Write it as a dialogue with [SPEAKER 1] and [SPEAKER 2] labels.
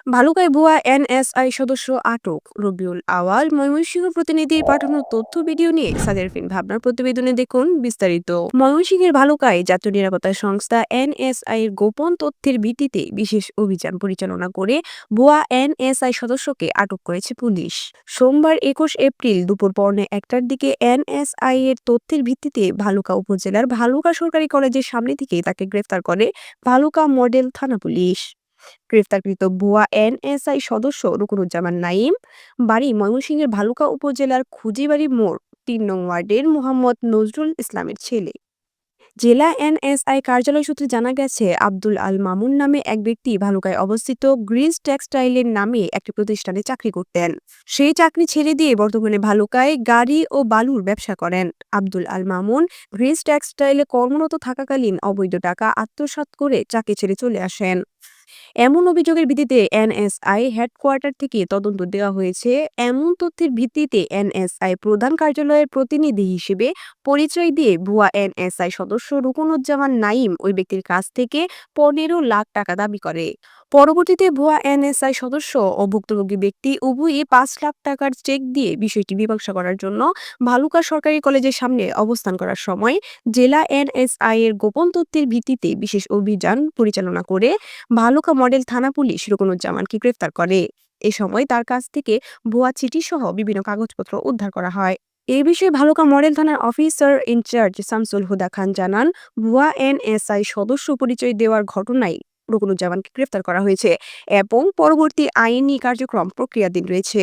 [SPEAKER 1] ভালুকায় ভুয়া এনএসআই সদস্য আটক। রবিউল আওয়াল ময়মনসিংহ প্রতিনিধির পাঠানো তথ্য ভিডিও নিয়ে সাদের ফিন ভাবনার প্রতিবেদনে দেখুন বিস্তারিত। ময়মনসিংহের ভালুকায় জাতীয় নিরাপত্তা সংস্থা এনএসআই এর গোপন তথ্যের ভিত্তিতে বিশেষ অভিযান পরিচালনা করে ভুয়া এনএসআই সদস্যকে আটক করেছে পুলিশ। সোমবার ২১ এপ্রিল দুপুর পৌনে ১টার দিকে এনএসআই এর তথ্যের ভিত্তিতে ভালুকা উপজেলার ভালুকা সরকারি কলেজের সামনে থেকে তাকে গ্রেফতার করে ভালুকা মডেল থানা পুলিশ। গ্রেফতারকৃত ভুয়া এনএসআই সদস্য রুকনুজ্জামান নাইম, বাড়ি ময়মনসিংহের ভালুকা উপজেলার খুজিবাড়ি মোড় ৩ নং ওয়ার্ডের মোহাম্মদ নজরুল ইসলামের ছেলে। জেলা এনএসআই কার্যালয় সূত্রে জানা গেছে, আব্দুল আল মামুন নামে এক ব্যক্তি ভালুকায় অবস্থিত গ্রিজ টেক্সটাইলের নামে একটি প্রতিষ্ঠানে চাকরি করতেন। সেই চাকরি ছেড়ে দিয়ে বর্তমানে ভালুকায় গাড়ি ও বালুর ব্যবসা করেন। আব্দুল আল মামুন গ্রিজ টেক্সটাইলে কর্মরত থাকাকালীন অবৈধ টাকা আত্মসাৎ করে চাকরি ছেড়ে চলে আসেন। এমন অভিযোগের ভিত্তিতে এনএসআই হেডকোয়ার্টার থেকে তদন্ত দেওয়া হয়েছে। এমন তথ্যের ভিত্তিতে এনএসআই প্রধান কার্যালয়ের প্রতিনিধি হিসেবে পরিচয় দিয়ে ভুয়া এনএসআই সদস্য রুকনুজ্জামান নাইম ওই ব্যক্তির কাছ থেকে ১৫ লাখ টাকা দাবি করে। পরবর্তীতে ভুয়া এনএসআই সদস্য ও ভুক্তভোগী ব্যক্তি উভয়ই ৫ লাখ টাকার চেক দিয়ে বিষয়টি মীমাংসা করার জন্য ভালুকা সরকারি কলেজের সামনে অবস্থান করার সময় জেলা এনএসআই এর গোপন তথ্যের ভিত্তিতে বিশেষ অভিযান পরিচালনা করে ভালুকা মডেল থানা পুলিশ রুকনুজ্জামানকে গ্রেফতার করে। এ সময় তার কাছ থেকে ভুয়া চিঠি সহ বিভিন্ন কাগজপত্র উদ্ধার করা হয়। এ বিষয়ে ভালুকা মডেল থানার অফিসার ইনচার্জ শামসুল হুদা খান জানান, ভুয়া এনএসআই সদস্য পরিচয় দেওয়ার ঘটনায় রুকনুজ্জামানকে গ্রেফতার করা হয়েছে এবং পরবর্তী আইনি কার্যক্রম প্রক্রিয়াধীন রয়েছে।